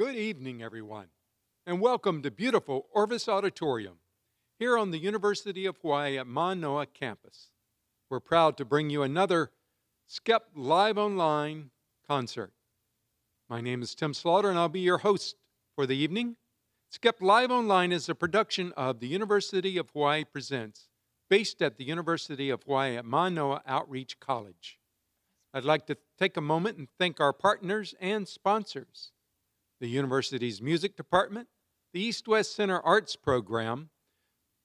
Good evening, everyone, and welcome to beautiful Orvis Auditorium here on the University of Hawaii at Manoa campus. We're proud to bring you another SCEP Live Online concert. My name is Tim Slaughter, and I'll be your host for the evening. SCEP Live Online is a production of the University of Hawaii Presents, based at the University of Hawaii at Manoa Outreach College. I'd like to take a moment and thank our partners and sponsors: the university's music department, the East-West Center Arts Program,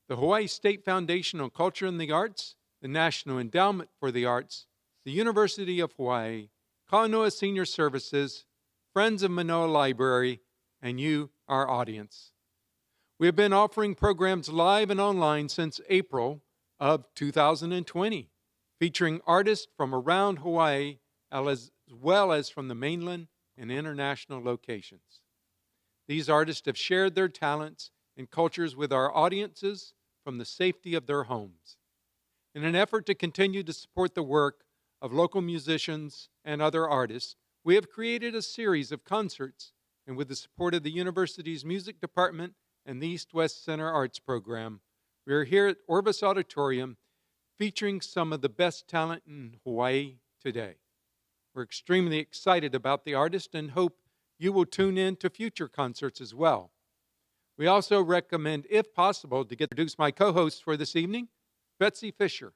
the Hawaii State Foundation on Culture and the Arts, the National Endowment for the Arts, the University of Hawaii, Kainoa Senior Services, Friends of Manoa Library, and you, our audience. We have been offering programs live and online since April of 2020, featuring artists from around Hawaii as well as from the mainland and international locations. These artists have shared their talents and cultures with our audiences from the safety of their homes. In an effort to continue to support the work of local musicians and other artists, we have created a series of concerts, and with the support of the university's music department and the East-West Center Arts Program, we are here at Orvis Auditorium featuring some of the best talent in Hawaii today. We're extremely excited about the artist and hope you will tune in to future concerts as well. We also recommend, if possible, to introduce my co-host for this evening, Betsy Fisher.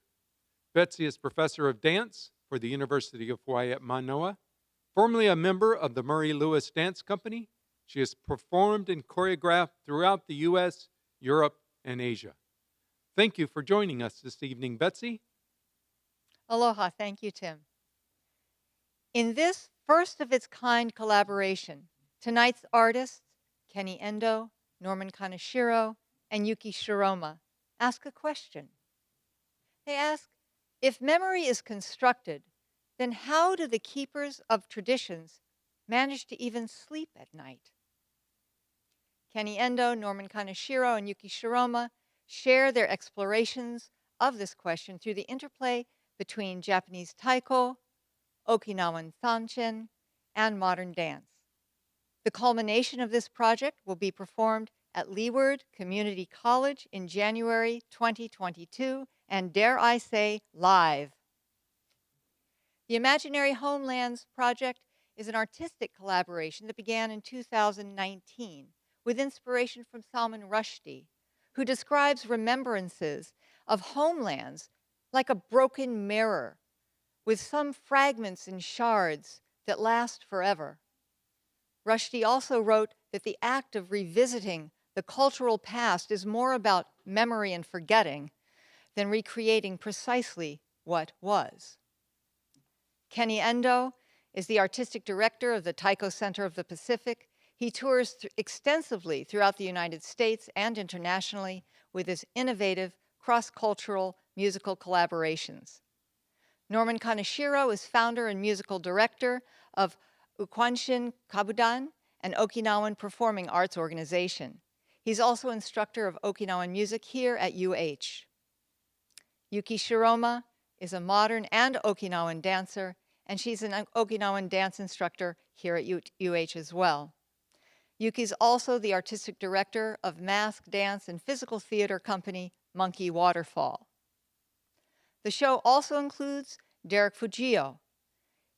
Betsy is professor of dance for the University of Hawaii at Manoa. Formerly a member of the Murray Lewis Dance Company, she has performed and choreographed throughout the U.S., Europe, and Asia. Thank you for joining us this evening, Betsy. Aloha. Thank you, Tim. In this first-of-its-kind collaboration, tonight's artists, Kenny Endo, Norman Kaneshiro, and Yukie Shiroma, ask a question. They ask, if memory is constructed, then how do the keepers of traditions manage to even sleep at night? Kenny Endo, Norman Kaneshiro, and Yukie Shiroma share their explorations of this question through the interplay between Japanese taiko, Okinawan sanshin, and modern dance. The culmination of this project will be performed at Leeward Community College in January 2022, and dare I say, live. The Imaginary Homelands project is an artistic collaboration that began in 2019 with inspiration from Salman Rushdie, who describes remembrances of homelands like a broken mirror, with some fragments and shards that last forever. Rushdie also wrote that the act of revisiting the cultural past is more about memory and forgetting than recreating precisely what was. Kenny Endo is the artistic director of the Taiko Center of the Pacific. He tours extensively throughout the United States and internationally with his innovative cross-cultural musical collaborations. Norman Kaneshiro is founder and musical director of Ukwanshin Kabudan, an Okinawan performing arts organization. He's also instructor of Okinawan music here at UH. Yukie Shiroma is a modern and Okinawan dancer, and she's an Okinawan dance instructor here at UH as well. Yukie's also the artistic director of mask dance and physical theater company Monkey Waterfall. The show also includes Derek Fujio.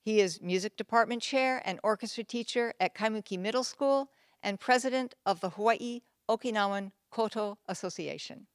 He is music department chair and orchestra teacher at Kaimuki Middle School and president of the Hawaii Okinawan Koto Association.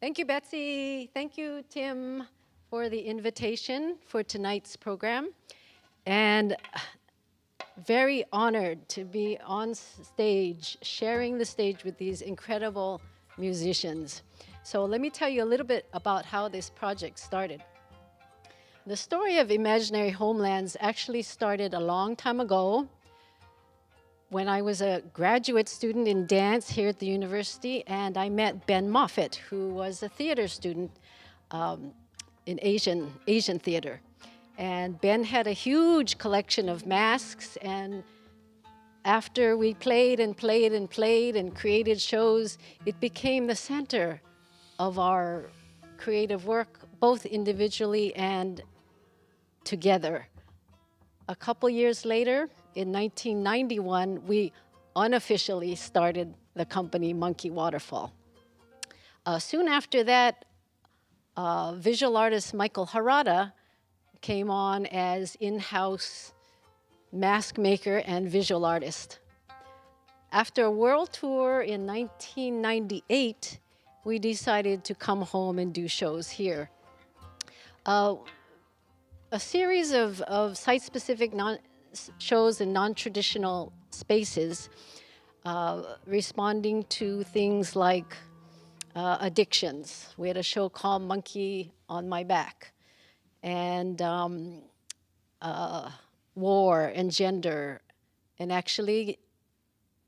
Thank you, Betsy. Thank you, Tim, for the invitation for tonight's program. And very honored to be on stage, sharing the stage with these incredible musicians. So let me tell you a little bit about how this project started. The story of Imaginary Homelands actually started a long time ago when I was a graduate student in dance here at the university, and I met Ben Moffitt, who was a theater student in Asian theater. And Ben had a huge collection of masks, and after we played and played and played and created shows, it became the center of our creative work, both individually and together. A couple years later, in 1991, we unofficially started the company Monkey Waterfall. Soon after that, visual artist Michael Harada came on as in-house mask maker and visual artist. After a world tour in 1998, we decided to come home and do shows here. A series of site-specific shows in non-traditional spaces, responding to things like addictions. We had a show called Monkey on My Back, and war and gender, and actually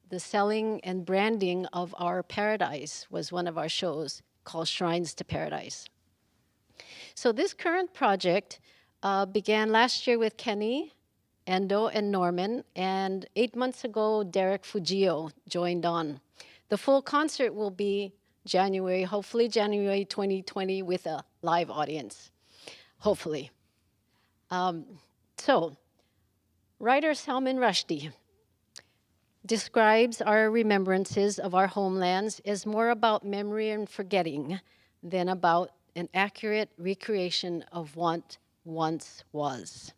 the selling and branding of our paradise was one of our shows called Shrines to Paradise. So this current project began last year with Kenny Endo and Norman, and 8 months ago, Derek Fujio joined on. The full concert will be hopefully January 2020 with a live audience, hopefully. So, writer Salman Rushdie describes our remembrances of our homelands as more about memory and forgetting than about an accurate recreation of what once was.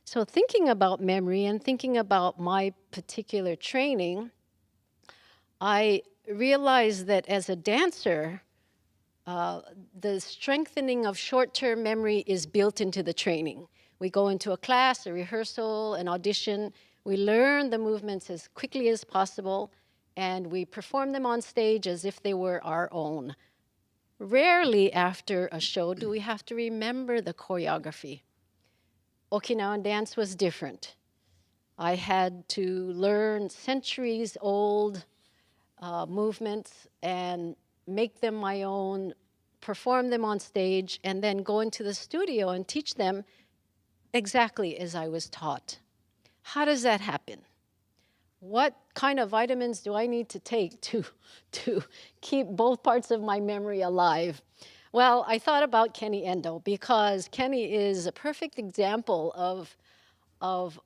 So thinking about memory and thinking about my particular training, I realized that as a dancer, the strengthening of short-term memory is built into the training. We go into a class, a rehearsal, an audition, we learn the movements as quickly as possible, and we perform them on stage as if they were our own. Rarely after a show do we have to remember the choreography. Okinawan dance was different. I had to learn centuries-old movements and make them my own, perform them on stage, and then go into the studio and teach them exactly as I was taught. How does that happen? What kind of vitamins do I need to take to keep both parts of my memory alive? Well, I thought about Kenny Endo because Kenny is a perfect example of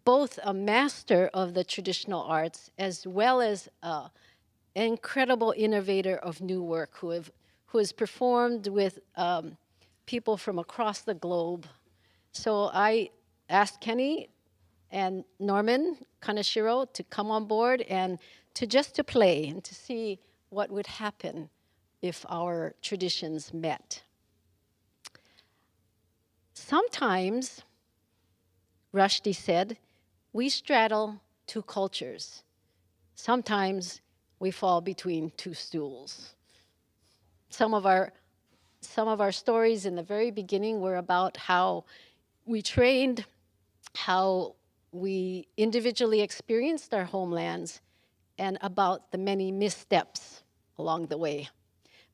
both a master of the traditional arts as well as an incredible innovator of new work who has performed with people from across the globe. So I asked Kenny and Norman Kaneshiro to come on board and to play and to see what would happen if our traditions met. Sometimes, Rushdie said, we straddle two cultures. Sometimes we fall between two stools. Some of our stories in the very beginning were about how we trained, how we individually experienced our homelands, and about the many missteps along the way.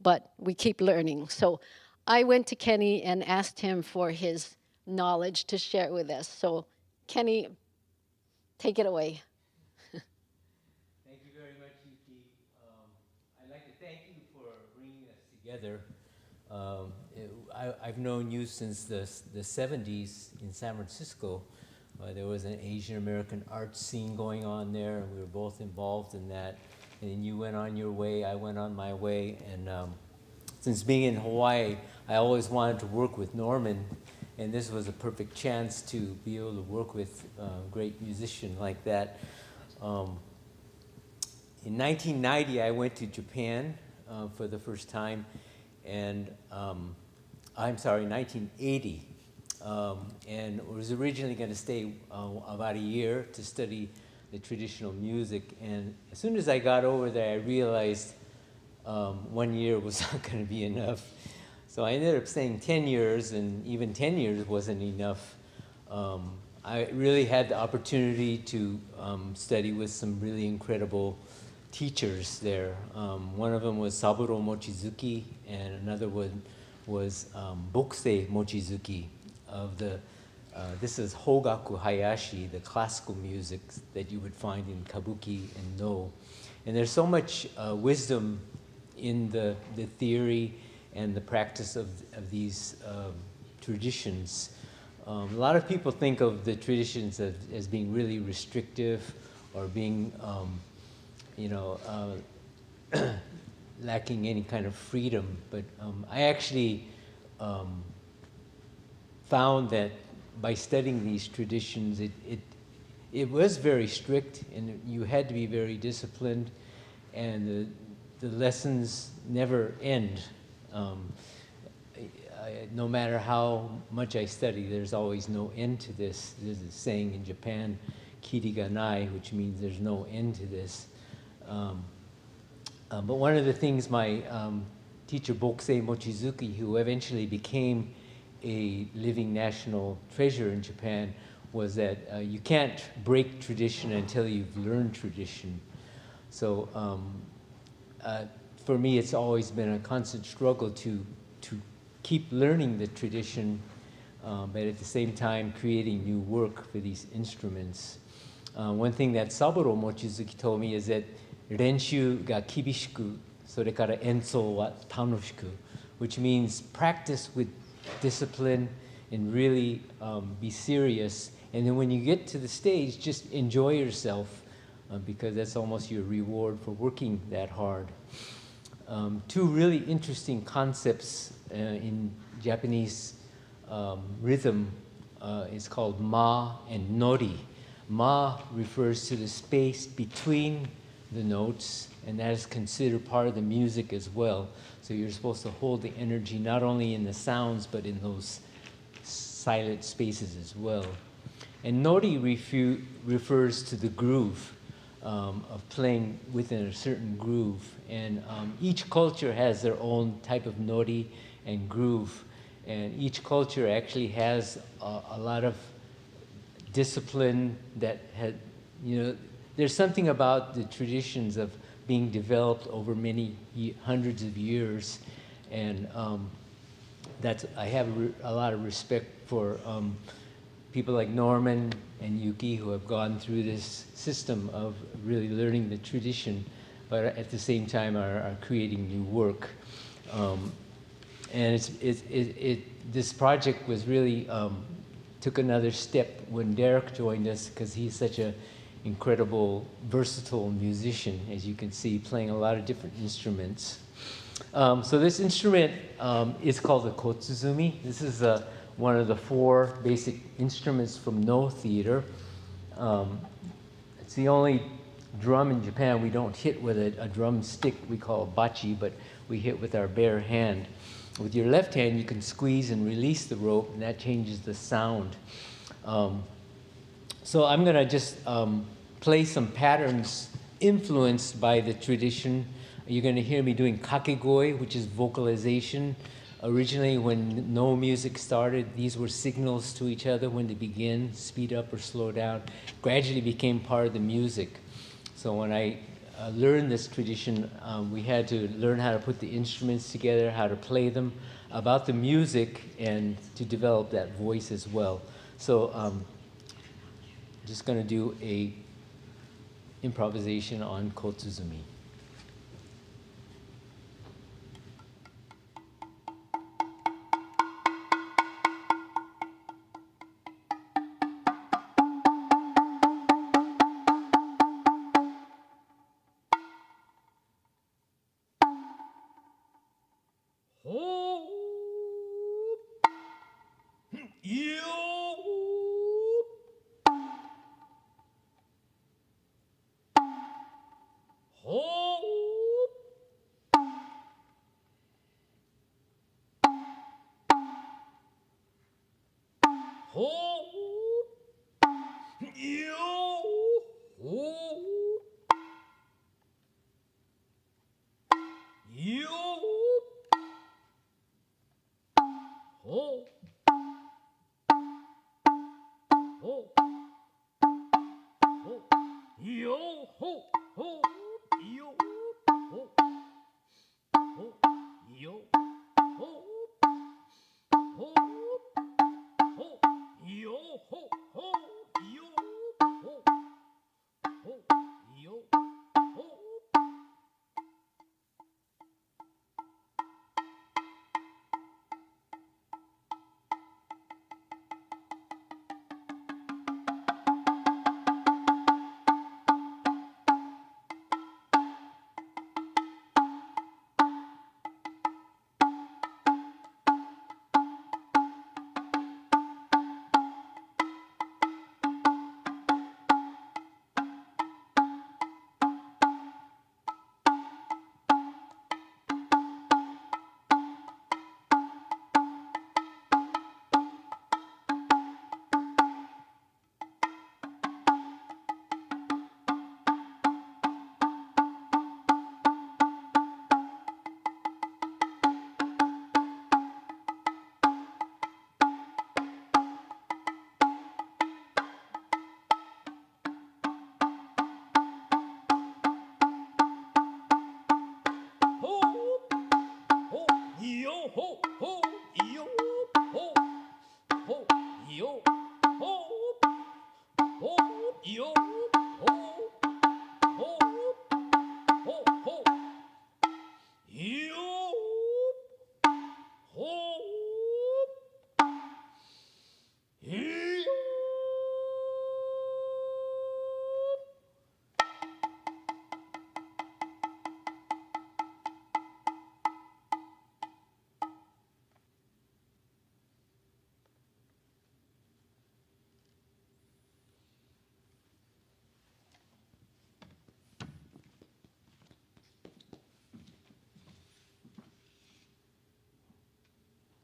But we keep learning. So I went to Kenny and asked him for his knowledge to share with us. So Kenny, take it away. Thank you very much, Yukie. I'd like to thank you for bringing us together. I've known you since the 70s in San Francisco. There was an Asian American art scene going on there, and we were both involved in that. And then you went on your way, I went on my way, and since being in Hawaii, I always wanted to work with Norman, and this was a perfect chance to be able to work with a great musician like that. In 1990, I went to Japan for the first time, and I'm sorry, 1980, and was originally going to stay about a year to study the traditional music. And as soon as I got over there, I realized 1 year was not going to be enough. So I ended up staying 10 years, and even 10 years wasn't enough. I really had the opportunity to study with some really incredible teachers there. One of them was Saburo Mochizuki, and another one was Bokusei Mochizuki of the, this is Hogaku Hayashi, the classical music that you would find in Kabuki and No. And there's so much wisdom in the theory and the practice of these traditions. A lot of people think of the traditions as being really restrictive or being, you know, lacking any kind of freedom. But I actually found that by studying these traditions, it was very strict, and you had to be very disciplined, and the lessons never end. No matter how much I study, there's always no end to this. There's a saying in Japan, kiri ga nai, which means there's no end to this. But one of the things my teacher, Bokusei Mochizuki, who eventually became a living national treasure in Japan, was that you can't break tradition until you've learned tradition. So for me, it's always been a constant struggle to keep learning the tradition, but at the same time creating new work for these instruments. One thing that Saburo Mochizuki told me is that renshu ga kibishiku, sorekara enso wa tanoshiku, which means practice with discipline and really be serious. And then when you get to the stage, just enjoy yourself, because that's almost your reward for working that hard. Two really interesting concepts in Japanese rhythm is called ma and nori. Ma refers to the space between the notes, and that is considered part of the music as well. So you're supposed to hold the energy not only in the sounds, but in those silent spaces as well. And nori refers to the groove, of playing within a certain groove. And each culture has their own type of nori and groove. And each culture actually has a lot of discipline that had, you know, there's something about the traditions of being developed over many hundreds of years. And I have a lot of respect for people like Norman and Yukie, who have gone through this system of really learning the tradition, but at the same time are creating new work. And this project was really, took another step when Derek joined us, because he's such an incredible, versatile musician, as you can see, playing a lot of different instruments. So this instrument is called the Kotsuzumi. This is one of the 4 basic instruments from No Theater. It's the only drum in Japan we don't hit with a drum stick we call bachi, but we hit with our bare hand. With your left hand, you can squeeze and release the rope, and that changes the sound. So I'm going to just play some patterns influenced by the tradition. You're going to hear me doing Kakegoy, which is vocalization. Originally, when No music started, these were signals to each other when to begin, speed up or slow down. Gradually became part of the music. So when I learned this tradition, we had to learn how to put the instruments together, how to play them, about the music, and to develop that voice as well. So I'm just going to do a improvisation on Kotsuzumi.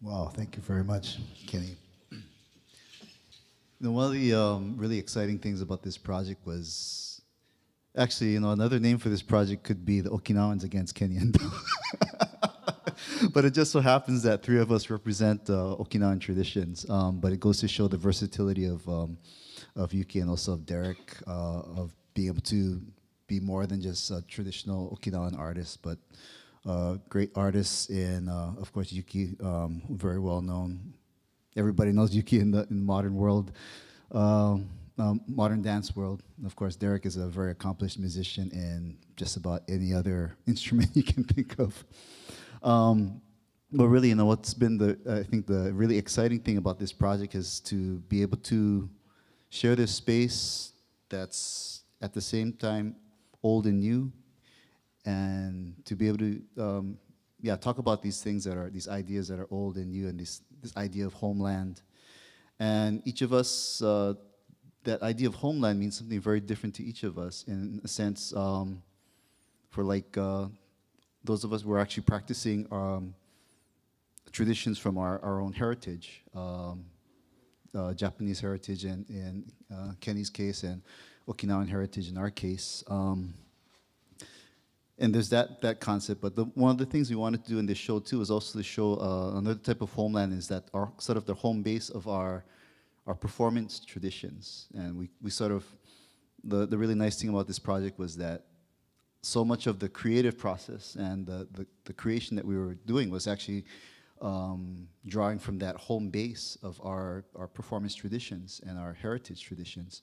Wow, thank you very much, Kenny. One of the really exciting things about this project was actually, another name for this project could be the Okinawans against Kenny Endo. But it just so happens that three of us represent Okinawan traditions. But it goes to show the versatility of Yukie and also of Derek, of being able to be more than just traditional Okinawan artists, but great artists in, of course, Yukie, very well known. Everybody knows Yukie in the modern world, modern dance world. And of course, Derek is a very accomplished musician in just about any other instrument you can think of. But really, what's been I think the really exciting thing about this project is to be able to share this space that's at the same time old and new, and to be able to talk about these things these ideas that are old and new, and this idea of homeland. And each of us, that idea of homeland means something very different to each of us. In a sense, for those of us who are actually practicing traditions from our own heritage, Japanese heritage in Kenny's case, and Okinawan heritage in our case. And there's that concept, but one of the things we wanted to do in this show too is also to show another type of homeland, is that our sort of the home base of our performance traditions. And we sort of, the really nice thing about this project was that so much of the creative process and the creation that we were doing was actually drawing from that home base of our performance traditions and our heritage traditions,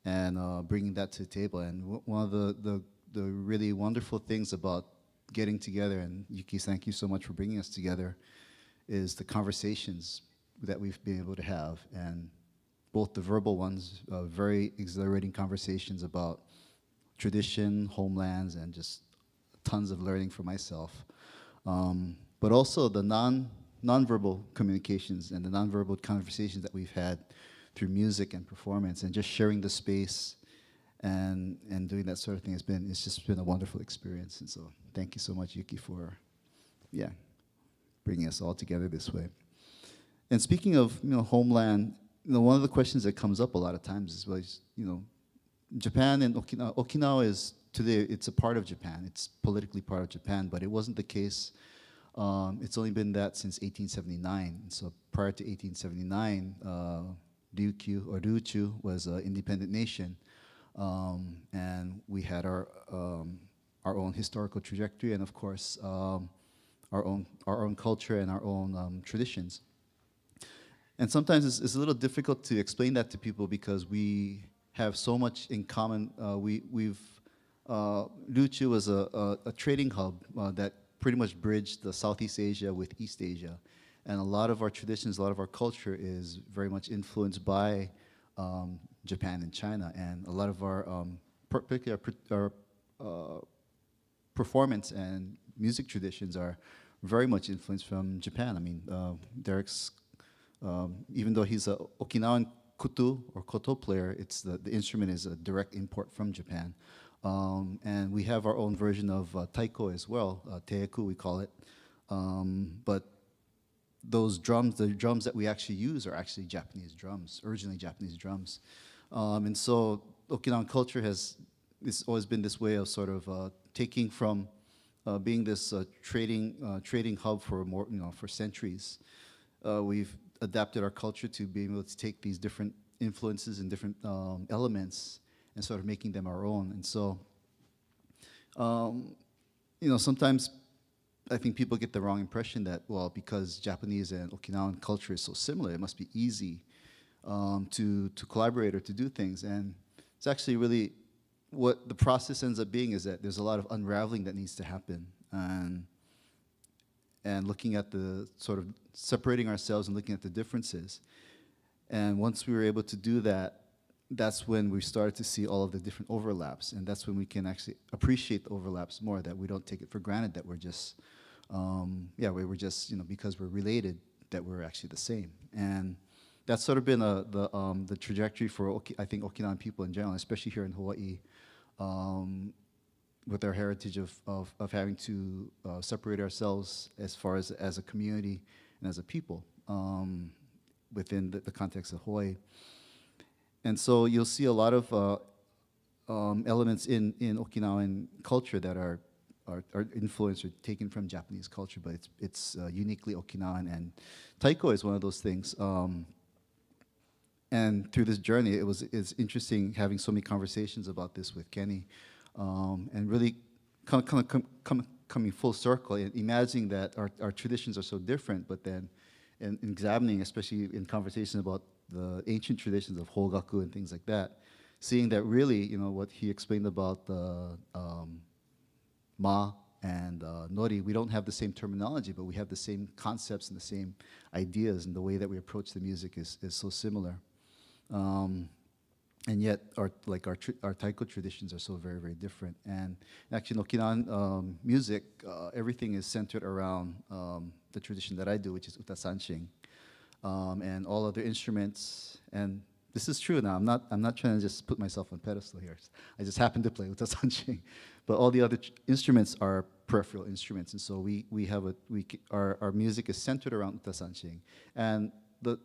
and bringing that to the table. And one of the really wonderful things about getting together, and Yukie, thank you so much for bringing us together, is the conversations that we've been able to have, and both the verbal ones, very exhilarating conversations about tradition, homelands, and just tons of learning for myself. But also the non-verbal communications and the non-verbal conversations that we've had through music and performance, and just sharing the space and doing that sort of thing it's just been a wonderful experience. And so thank you so much, Yukie, for bringing us all together this way. And speaking of homeland, one of the questions that comes up a lot of times is, well, Japan and Okinawa is today, it's a part of Japan. It's politically part of Japan, but it wasn't the case. It's only been that since 1879. And so prior to 1879, Ryukyu was an independent nation, and we had our own historical trajectory, and of course our own culture and our own traditions. And sometimes it's a little difficult to explain that to people because we have so much in common. Ryukyu was a trading hub that pretty much bridged the Southeast Asia with East Asia. And a lot of our traditions, a lot of our culture is very much influenced by Japan and China. And a lot of our, particularly our performance and music traditions are very much influenced from Japan. I mean, Derek's, even though he's an Okinawan kutu or koto player, it's the instrument is a direct import from Japan. And we have our own version of taiko as well, taiko we call it. But those drums, the drums that we actually use are actually Japanese drums, originally Japanese drums. And so Okinawan culture has always been this way of sort of taking from being this trading hub for for centuries. We've adapted our culture to being able to take these different influences and different elements and sort of making them our own. And so, sometimes I think people get the wrong impression that, well, because Japanese and Okinawan culture is so similar, it must be easy to collaborate or to do things. And it's actually really what the process ends up being is that there's a lot of unraveling that needs to happen. And looking at the sort of separating ourselves and looking at the differences. And once we were able to do that, that's when we started to see all of the different overlaps. And that's when we can actually appreciate the overlaps more, that we don't take it for granted that we're just, we were just, because we're related, that we're actually the same. And that's sort of been the trajectory for, I think, Okinawan people in general, especially here in Hawaii, with our heritage of having to separate ourselves as far as a community and as a people within the context of Hawaii. And so you'll see a lot of elements in Okinawan culture that are influenced or taken from Japanese culture, but it's uniquely Okinawan, and taiko is one of those things. And through this journey, it's interesting having so many conversations about this with Kenny, and really coming full circle, and imagining that our traditions are so different, but then in examining, especially in conversations about the ancient traditions of Hogaku and things like that, seeing that really, what he explained about the ma and nori, we don't have the same terminology, but we have the same concepts and the same ideas, and the way that we approach the music is so similar. And yet, our taiko traditions are so very, very different. And actually, in Okinawan music, everything is centered around the tradition that I do, which is uta sanshin, and all other instruments. And this is true now. I'm not trying to just put myself on pedestal here. I just happen to play uta sanshin, but all the other instruments are peripheral instruments. And so our music is centered around uta sanshin, and the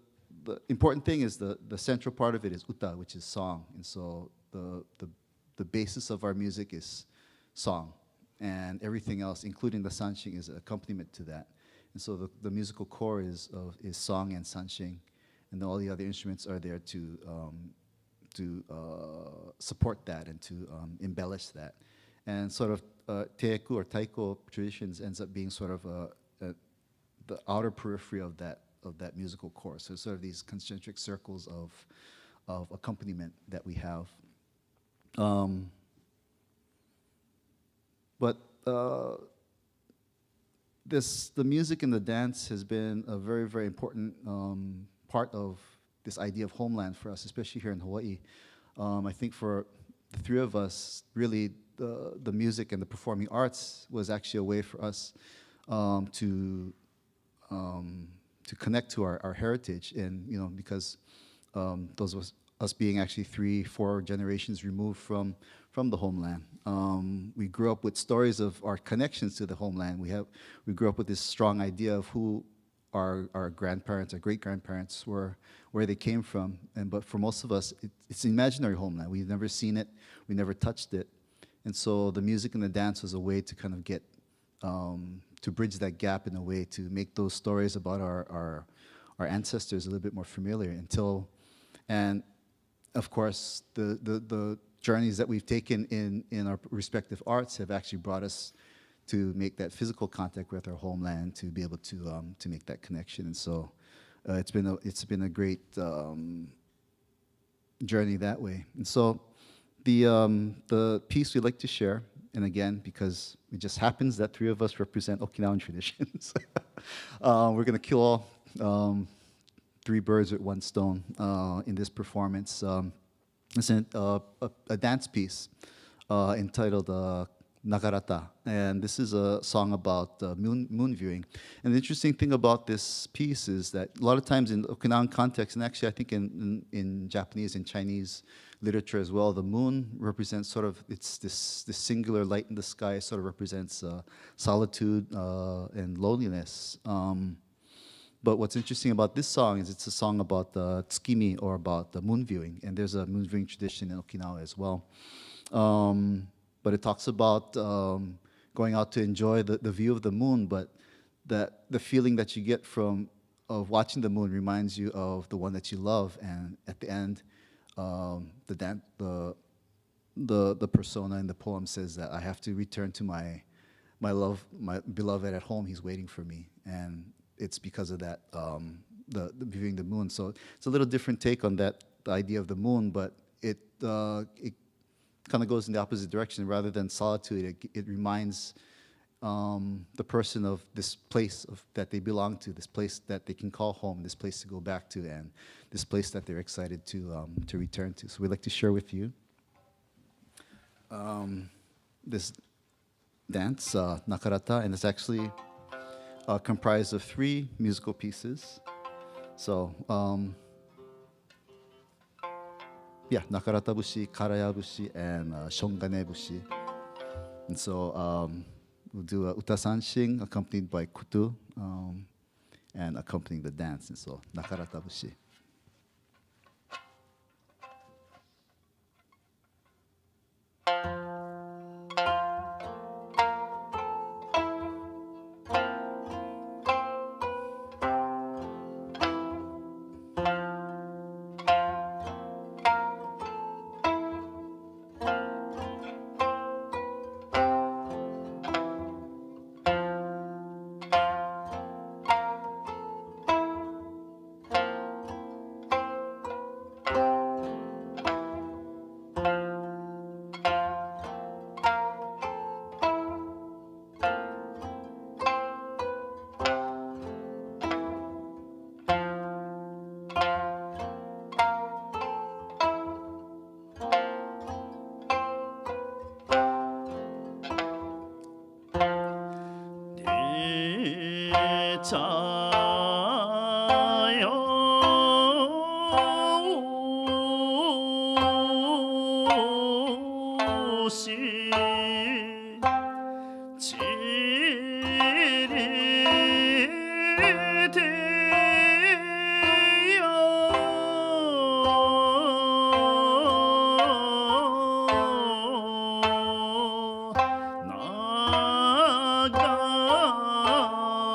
important thing is the central part of it is uta, which is song. And so the basis of our music is song, and everything else, including the sanshin, is an accompaniment to that. And so the musical core is song and sanshin, and all the other instruments are there to support that and to embellish that. And sort of teku or taiko traditions ends up being sort of the outer periphery of that musical core. So sort of these concentric circles of accompaniment that we have. But the music and the dance has been a very, very important part of this idea of homeland for us, especially here in Hawaii. I think for the three of us, really the music and the performing arts was actually a way for us to connect to our heritage, and because those was us being actually 3-4 generations removed from the homeland. We grew up with stories of our connections to the homeland. We grew up with this strong idea of who our grandparents, our great grandparents, where they came from. But for most of us, it's an imaginary homeland. We've never seen it, we never touched it, and so the music and the dance was a way to kind of get to bridge that gap in a way to make those stories about our ancestors a little bit more familiar. And of course, the journeys that we've taken in our respective arts have actually brought us to make that physical contact with our homeland, to be able to make that connection. And so it's been a great journey that way. And so the piece we'd like to share, and again, because it just happens that three of us represent Okinawan traditions, we're going to kill all three birds with one stone in this performance. It's a dance piece entitled Nagarata, and this is a song about moon viewing. And the interesting thing about this piece is that a lot of times in Okinawan context, and actually I think in Japanese and Chinese literature as well, the moon represents sort of, it's this singular light in the sky, sort of represents solitude and loneliness. But what's interesting about this song is it's a song about the tsukimi, or about the moon viewing, and there's a moon viewing tradition in Okinawa as well. But it talks about going out to enjoy the view of the moon, but that the feeling that you get of watching the moon reminds you of the one that you love. And at the end, the persona in the poem says that I have to return to my beloved at home. He's waiting for me, and it's because of that, the viewing the moon. So it's a little different take on that, the idea of the moon, but it kind of goes in the opposite direction. Rather than solitude, it reminds the person of this place that they belong to, this place that they can call home, this place to go back to, and this place that they're excited to return to. So we'd like to share with you this dance, Nakarata, and it's actually comprised of 3 musical pieces. So, yeah, Nakarata Bushi, Karaya Bushi, and Shongane Bushi. And so we'll do a uta sanshin accompanied by kutu, and accompanying the dance. And so Nakarata Bushi.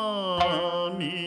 Nagami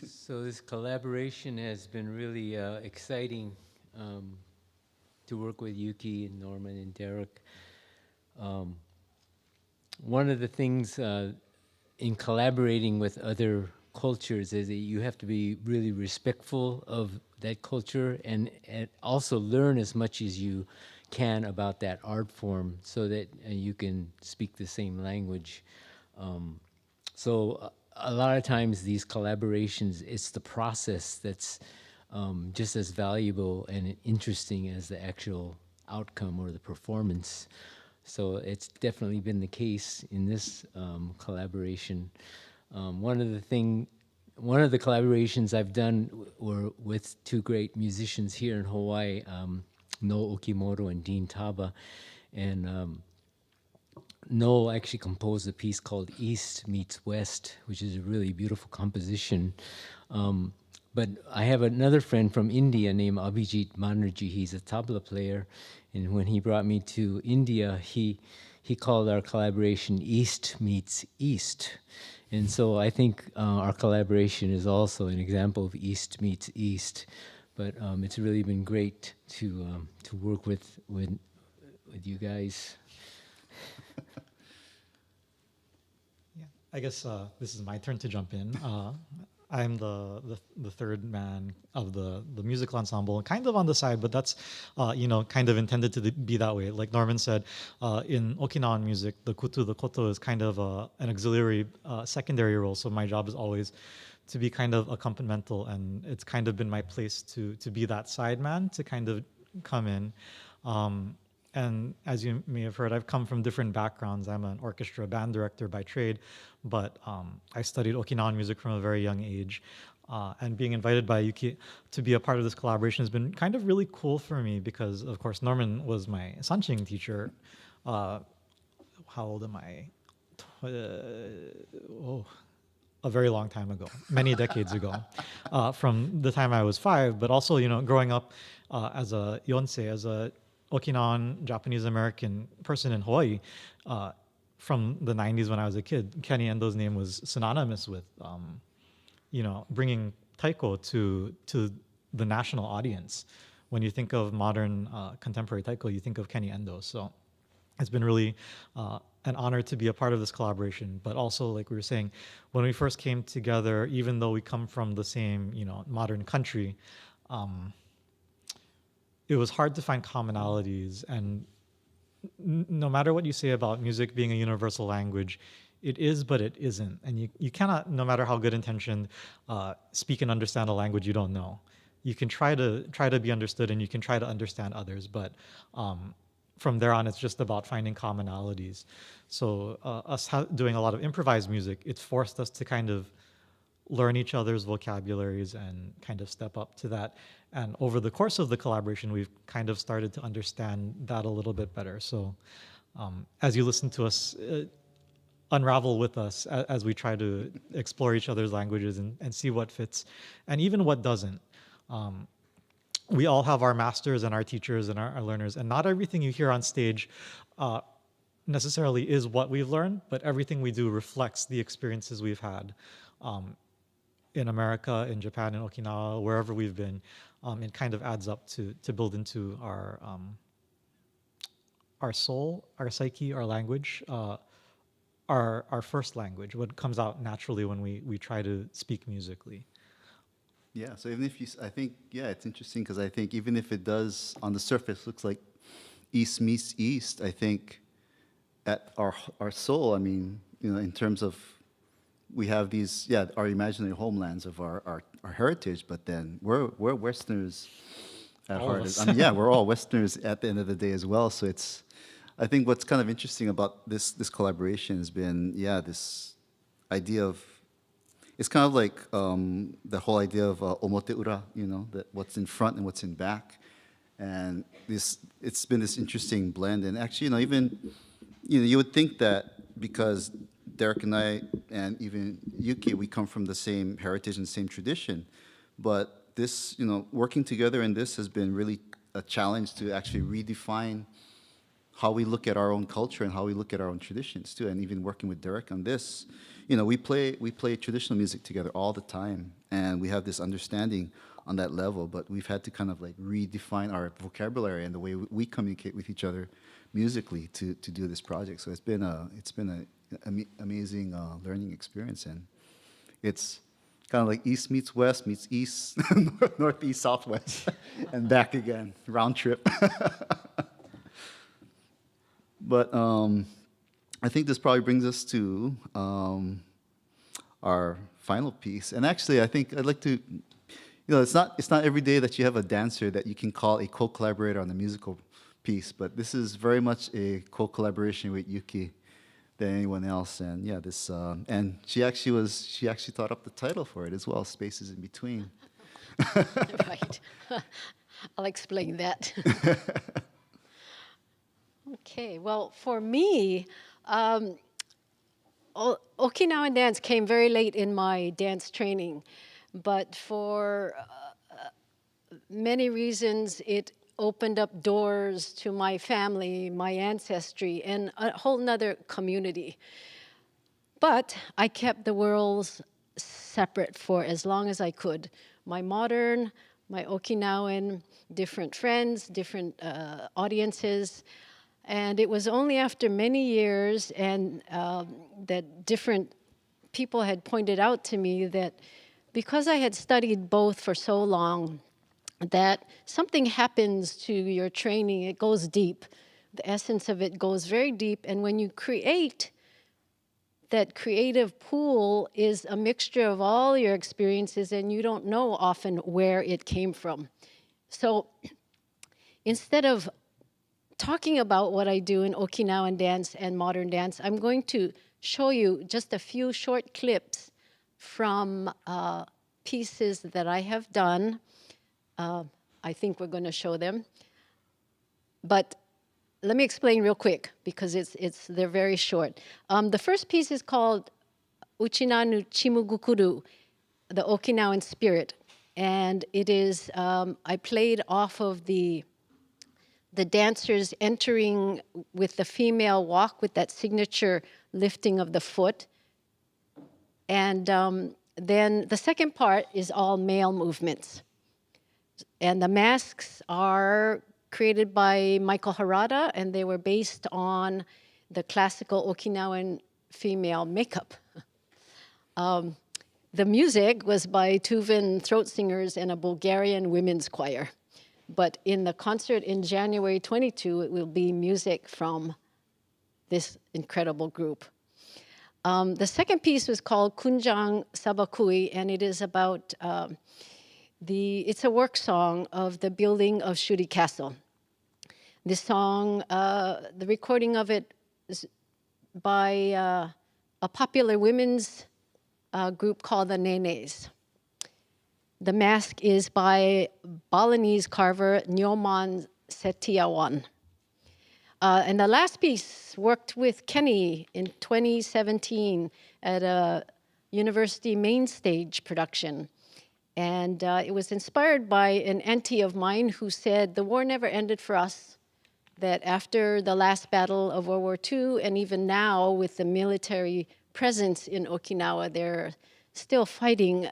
So this collaboration has been really exciting to work with Yukie and Norman and Derek. One of the things in collaborating with other cultures is that you have to be really respectful of that culture and also learn as much as you can about that art form so that you can speak the same language. So a lot of times these collaborations, it's the process that's just as valuable and interesting as the actual outcome or the performance. So it's definitely been the case in this collaboration. One of the collaborations I've done were with two great musicians here in Hawaii, No Okimoto and Dean Taba, and Noel actually composed a piece called East Meets West, which is a really beautiful composition. But I have another friend from India named Abhijit Banerjee. He's a tabla player, and when he brought me to India, he called our collaboration East Meets East. And so I think our collaboration is also an example of East meets East. But it's really been great to work with you guys. Yeah, I guess this is my turn to jump in. I'm the third man of the musical ensemble, kind of on the side, but that's kind of intended to be that way. Like Norman said, in Okinawan music, the kutu, the koto is kind of an auxiliary, secondary role. So my job is always to be kind of accompanimental, and it's kind of been my place to be that side man to kind of come in. And as you may have heard, I've come from different backgrounds. I'm an orchestra band director by trade, but I studied Okinawan music from a very young age. And being invited by Yukie to be a part of this collaboration has been kind of really cool for me because, of course, Norman was my sanshin teacher. How old am I? A very long time ago, many decades ago, from the time I was 5, but also, growing up as a yonsei, as a Okinawan Japanese American person in Hawaii, from the 90s when I was a kid. Kenny Endo's name was synonymous with, bringing taiko to the national audience. When you think of modern contemporary taiko, you think of Kenny Endo. So it's been really an honor to be a part of this collaboration. But also, like we were saying, when we first came together, even though we come from the same, modern country, it was hard to find commonalities. And no matter what you say about music being a universal language, it is, but it isn't. And you cannot, no matter how good intentioned, speak and understand a language you don't know. You can try to be understood, and you can try to understand others, but from there on, it's just about finding commonalities. So us doing a lot of improvised music, it's forced us to kind of learn each other's vocabularies and kind of step up to that. And over the course of the collaboration, we've kind of started to understand that a little bit better. So as you listen to us, unravel with us as we try to explore each other's languages and see what fits and even what doesn't. We all have our masters and our teachers and our learners, and not everything you hear on stage necessarily is what we've learned, but everything we do reflects the experiences we've had in America, in Japan, in Okinawa, wherever we've been. It kind of adds up to build into our soul, our psyche, our language, our first language, what comes out naturally when we try to speak musically. Yeah, so even if I think, it's interesting because I think even if it does, on the surface, looks like East meets East, I think at our soul, I mean, in terms of, we have these, our imaginary homelands of our heritage, but then we're Westerners at heart. I mean, we're all Westerners at the end of the day as well. So I think what's kind of interesting about this collaboration has been, this idea of, it's kind of like the whole idea of omote-ura, that what's in front and what's in back. And it's been this interesting blend. And actually, even, you would think that because Derek and I, and even Yukie, we come from the same heritage and same tradition. But this, working together in this has been really a challenge to actually redefine how we look at our own culture and how we look at our own traditions too. And even working with Derek on this, we play traditional music together all the time, and we have this understanding on that level. But we've had to kind of like redefine our vocabulary and the way we communicate with each other musically to do this project. So it's been an amazing learning experience, and it's kind of like East meets West meets East, Northeast, Southwest, and back again, round trip. But I think this probably brings us to our final piece. And actually, I think I'd like to, it's not every day that you have a dancer that you can call a co-collaborator on a musical piece, but this is very much a co-collaboration with Yukie than anyone else. And and she actually thought up the title for it as well, Spaces in Between. Right. I'll explain that. Okay, well, for me, Okinawan dance came very late in my dance training. but for many reasons, it opened up doors to my family, my ancestry, and a whole nother community. But I kept the worlds separate for as long as I could. My modern, my Okinawan, different friends, different audiences. And it was only after many years and that different people had pointed out to me that because I had studied both for so long, that something happens to your training. It goes deep. The essence of it goes very deep. And when you create, that creative pool is a mixture of all your experiences, and you don't know often where it came from. So instead of talking about what I do in Okinawan dance and modern dance, I'm going to show you just a few short clips from pieces that I have done. I think we're going to show them. But let me explain real quick, because they're very short. The first piece is called Uchinanu Chimugukuru, the Okinawan spirit. And it is, I played off of the dancers entering with the female walk with that signature lifting of the foot. And then the second part is all male movements. And the masks are created by Michael Harada, and they were based on the classical Okinawan female makeup. The music was by Tuvan throat singers and a Bulgarian women's choir. But in the concert in January 22, it will be music from this incredible group. The second piece was called Kunjang Sabakui, and it is about it's a work song of the building of Shuri Castle. This song, the recording of it is by a popular women's group called the Nenes. The mask is by Balinese carver Nyoman Setiawan. And the last piece worked with Kenny in 2017 at a university main stage production. And it was inspired by an auntie of mine who said, the war never ended for us, that after the last battle of World War II, and even now with the military presence in Okinawa, they're still fighting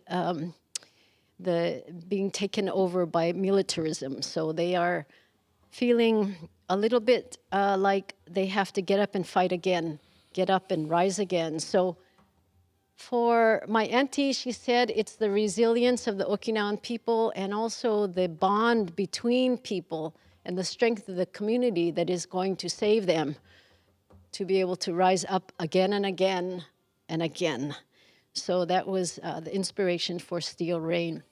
being taken over by militarism. So they are feeling a little bit like they have to get up and fight again, get up and rise again. So for my auntie, she said it's the resilience of the Okinawan people and also the bond between people and the strength of the community that is going to save them to be able to rise up again and again and again. So that was the inspiration for Steel Rain.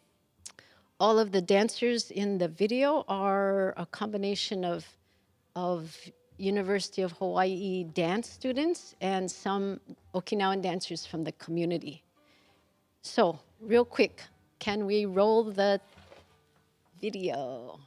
All of the dancers in the video are a combination of University of Hawaii dance students and some Okinawan dancers from the community. So, real quick, can we roll the video?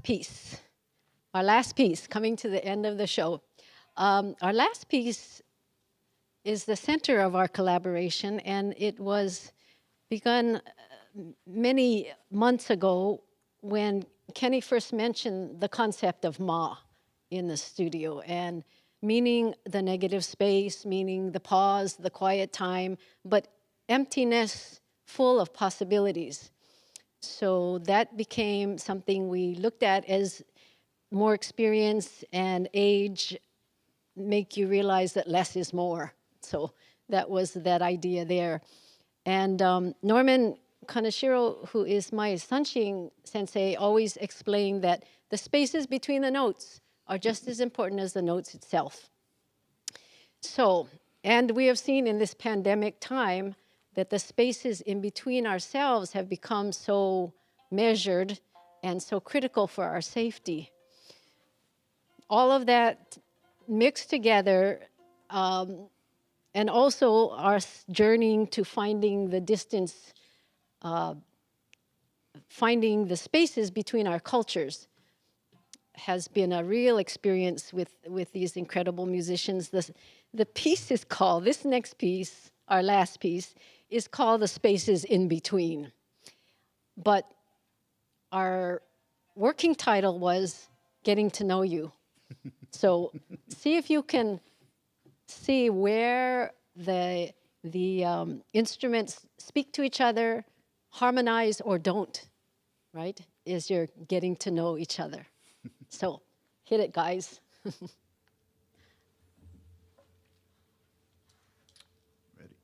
piece. Our last piece, coming to the end of the show. Our last piece is the center of our collaboration, and it was begun many months ago when Kenny first mentioned the concept of ma in the studio, and meaning the negative space, meaning the pause, the quiet time, but emptiness full of possibilities. So that became something we looked at as more experience and age make you realize that less is more. So that was that idea there. And Norman Kaneshiro, who is my sanshin sensei, always explained that the spaces between the notes are just as important as the notes itself. So, and we have seen in this pandemic time that the spaces in between ourselves have become so measured and so critical for our safety. All of that mixed together, and also our journeying to finding the distance, finding the spaces between our cultures has been a real experience with these incredible musicians. The piece is called, this next piece, our last piece, is called The Spaces in Between. But our working title was Getting to Know You. So see if you can see where the instruments speak to each other, harmonize or don't, right? As you're getting to know each other. So hit it, guys. Ready.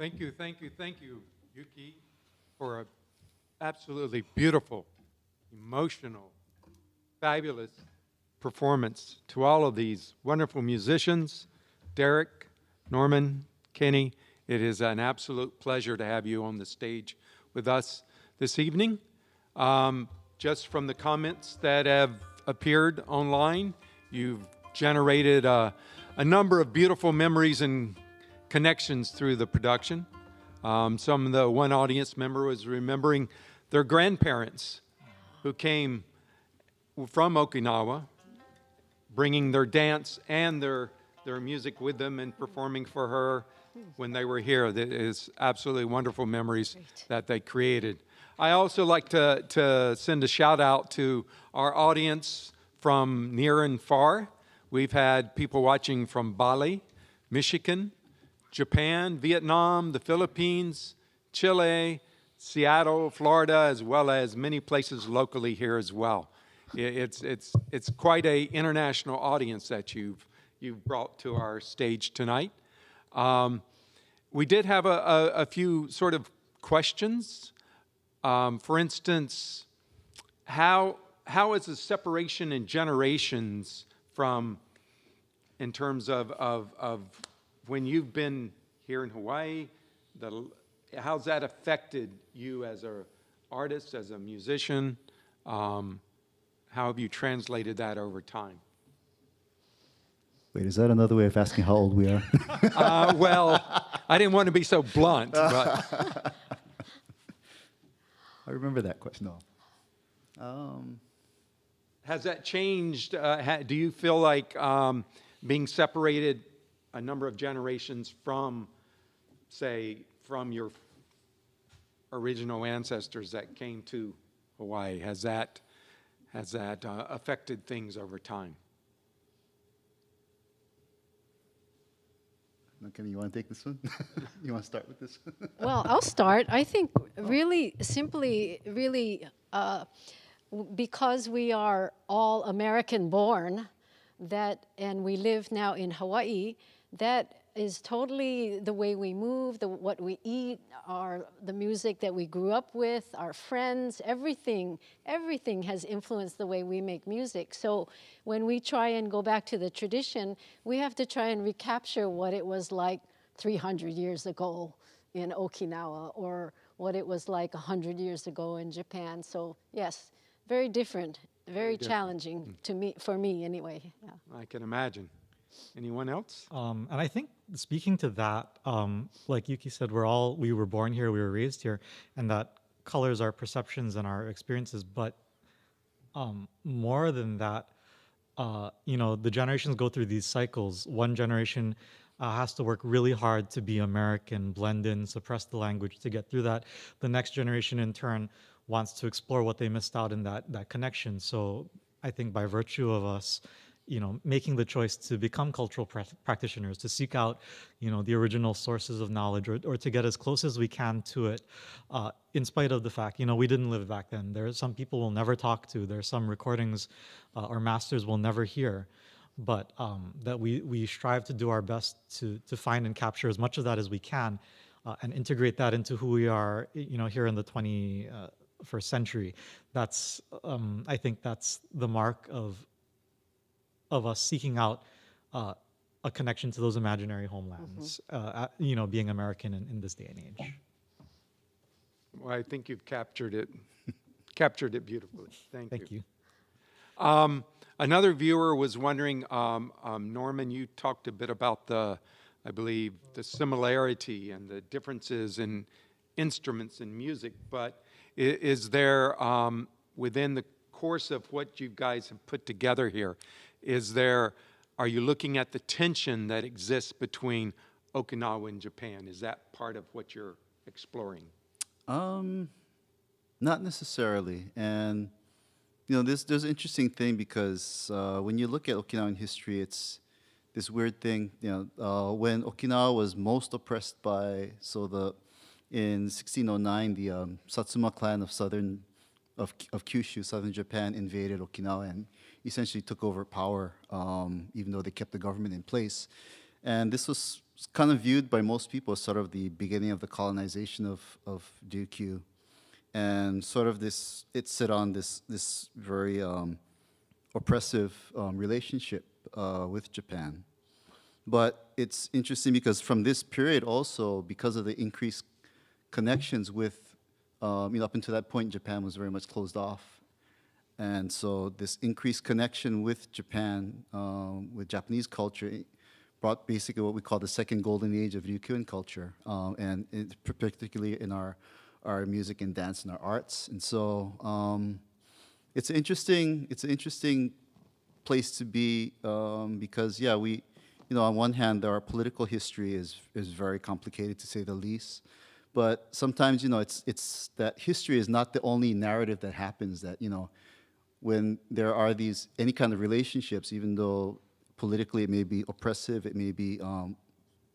Thank you, Yukie, for a absolutely beautiful, emotional, fabulous performance. To all of these wonderful musicians, Derek, Norman, Kenny, it is an absolute pleasure to have you on the stage with us this evening. Just from the comments that have appeared online, you've generated a number of beautiful memories and connections through the production. Some of the one audience member was remembering their grandparents who came from Okinawa, bringing their dance and their music with them and performing for her when they were here. That is absolutely wonderful memories that they created. I also like to send a shout out to our audience from near and far. We've had people watching from Bali, Michigan, Japan, Vietnam, the Philippines, Chile, Seattle, Florida, as well as many places locally here as well. It's quite an international audience that you've brought to our stage tonight. We did have a few sort of questions. For instance, how is the separation in generations from, in terms of when you've been here in Hawaii, how's that affected you as an artist, as a musician? How have you translated that over time? Wait, is that another way of asking how old we are? Well, I didn't want to be so blunt, but I remember that question. No. has that changed? Do you feel like being separated a number of generations from, say, from your original ancestors that came to Hawaii, has that affected things over time? Kenny, you want to take this one? You want to start with this one? Well, I'll start. I think really simply, because we are all American born, and we live now in Hawaii, that is totally the way we move, what we eat, the music that we grew up with, our friends, everything has influenced the way we make music. So when we try and go back to the tradition, we have to try and recapture what it was like 300 years ago in Okinawa, or what it was like 100 years ago in Japan. So yes, very different, very challenging to me, for me anyway. Yeah. I can imagine. Anyone else? And I think speaking to that, like Yukie said, we were born here, we were raised here, and that colors our perceptions and our experiences. But more than that, the generations go through these cycles. One generation has to work really hard to be American, blend in, suppress the language to get through that. The next generation, in turn, wants to explore what they missed out in that connection. So I think by virtue of us, making the choice to become cultural practitioners, to seek out, the original sources of knowledge, or to get as close as we can to it, in spite of the fact, we didn't live back then. There are some people we'll never talk to. There are some recordings or masters we'll never hear, but that we strive to do our best to find and capture as much of that as we can, and integrate that into who we are, here in the 21st century. That's, I think that's the mark of us seeking out a connection to those imaginary homelands, being American in this day and age. Well, I think you've captured it beautifully. Thank you. Another viewer was wondering, Norman, you talked a bit about I believe, the similarity and the differences in instruments and music, but is there, within the course of what you guys have put together here, are you looking at the tension that exists between Okinawa and Japan? Is that part of what you're exploring? Not necessarily. And, there's an interesting thing because when you look at Okinawan history, it's this weird thing, when Okinawa was most oppressed in 1609, the Satsuma clan of Kyushu, southern Japan, invaded Okinawa and essentially took over power, even though they kept the government in place. And this was kind of viewed by most people as sort of the beginning of the colonization of Ryukyu. And sort of this, it set on this very oppressive relationship with Japan. But it's interesting because from this period also, because of the increased connections with, up until that point, Japan was very much closed off. And so this increased connection with Japan, with Japanese culture, brought basically what we call the second golden age of Ryukyuan culture, and particularly in our music and dance and our arts. And so it's an interesting place to be because, yeah, we, on one hand, our political history is very complicated, to say the least. But sometimes, it's that history is not the only narrative that happens, that, when there are any kind of relationships, even though politically it may be oppressive, it may be,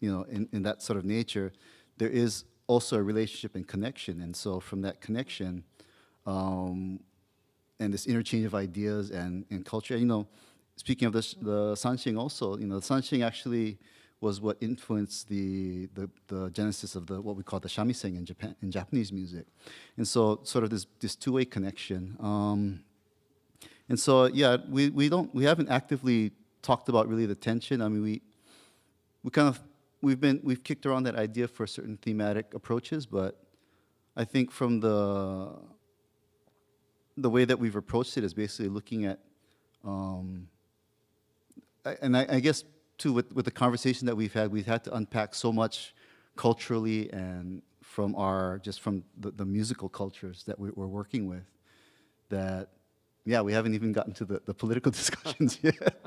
in that sort of nature, there is also a relationship and connection. And so from that connection, and this interchange of ideas and culture, speaking of this, the sanshin also, the sanshin actually was what influenced the genesis of what we call the shamisen in Japanese music. And so sort of this two-way connection. And so, yeah, we haven't actively talked about really the tension. I mean, we've kicked around that idea for certain thematic approaches, but I think from the way that we've approached it is basically looking at, and I guess too with the conversation that we've had to unpack so much culturally and from the musical cultures that we're working with, that yeah, we haven't even gotten to the political discussions yet.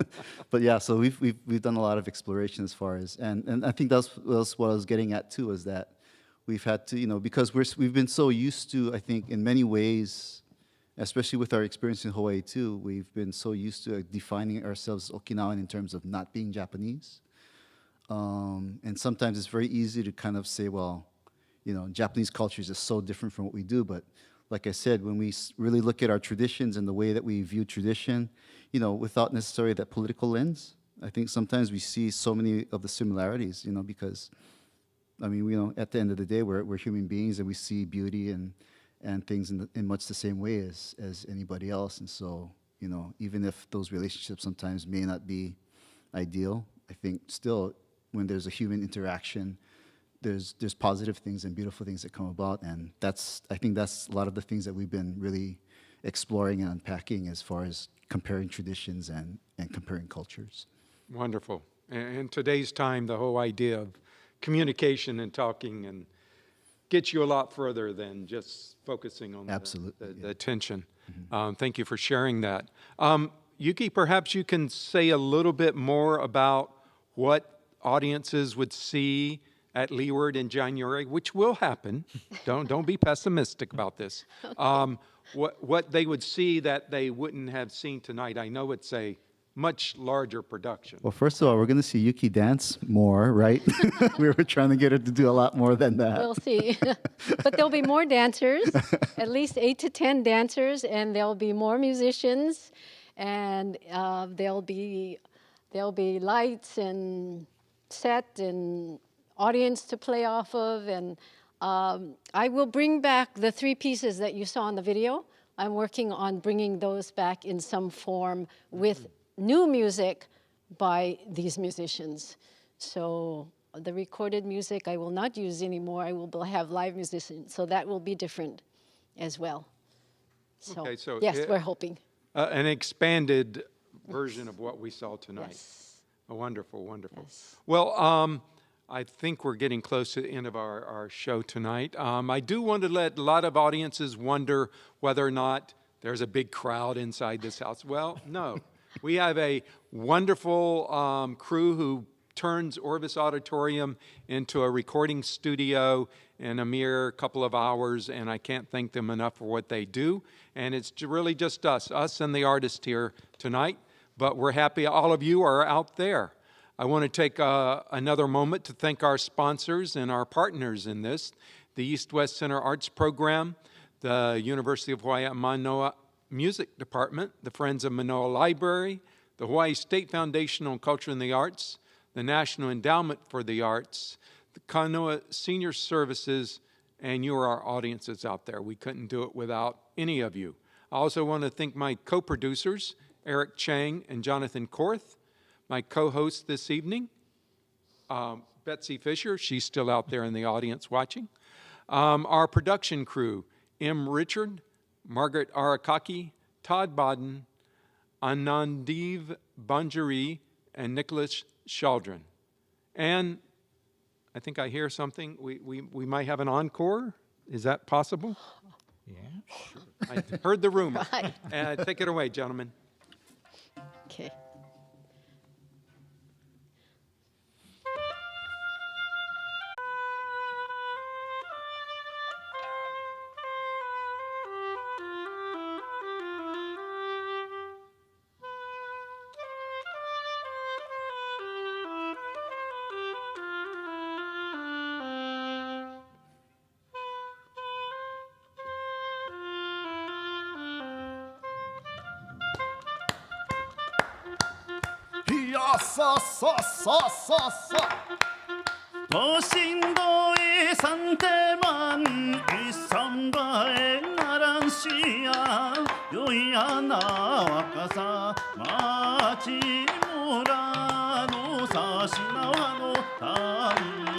But yeah, so we've done a lot of exploration as far as, and I think that's what I was getting at too, is that we've had to, because we've been so used to, I think, in many ways, especially with our experience in Hawaii too, we've been so used to defining ourselves as Okinawan in terms of not being Japanese. And sometimes it's very easy to kind of say, well, Japanese culture is just so different from what we do. But like I said, when we really look at our traditions and the way that we view tradition, without necessarily that political lens, I think sometimes we see so many of the similarities, because, I mean, at the end of the day, we're human beings and we see beauty and things in much the same way as anybody else. And so, even if those relationships sometimes may not be ideal, I think still when there's a human interaction, there's positive things and beautiful things that come about. And I think that's a lot of the things that we've been really exploring and unpacking as far as comparing traditions and comparing cultures. Wonderful. And in today's time, the whole idea of communication and talking and gets you a lot further than just focusing on the attention. Mm-hmm. Thank you for sharing that. Yukie, perhaps you can say a little bit more about what audiences would see at Leeward in January, which will happen. Don't be pessimistic about this. Okay. What they would see that they wouldn't have seen tonight. I know it's a much larger production. Well, first of all, we're going to see Yukie dance more, right? We were trying to get her to do a lot more than that. We'll see. But there'll be more dancers, at least 8 to 10 dancers, and there'll be more musicians, and there'll be lights and set and audience to play off of, and I will bring back the 3 pieces that you saw in the video. I'm working on bringing those back in some form with new music by these musicians. So the recorded music I will not use anymore. I will have live musicians, so that will be different as well. So, okay, so yes, we're hoping. An expanded version of what we saw tonight. Yes. Oh, wonderful, wonderful. Yes. Well, I think we're getting close to the end of our show tonight. I do want to let a lot of audiences wonder whether or not there's a big crowd inside this house. Well, no. We have a wonderful crew who turns Orvis Auditorium into a recording studio in a mere couple of hours, and I can't thank them enough for what they do. And it's really just us and the artist here tonight, but we're happy all of you are out there. I want to take another moment to thank our sponsors and our partners in this, the East-West Center Arts Program, the University of Hawaii at Manoa Music Department, the Friends of Manoa Library, the Hawaii State Foundation on Culture and the Arts, the National Endowment for the Arts, the Kanoa Senior Services, and you are our audiences out there. We couldn't do it without any of you. I also want to thank my co-producers, Eric Chang and Jonathan Korth, my co-host this evening, Betsy Fisher, she's still out there in the audience watching, our production crew, M. Richard, Margaret Arakaki, Todd Bodden, Anandiv Banjari, and Nicholas Shaldron. And I think I hear something. We might have an encore. Is that possible? Yeah, sure. I heard the rumor. Right. Take it away, gentlemen. Okay. 도신도의 산대만 이삼가의 나란시야 요이야나 와카사 마치무라 노사시나와노 다이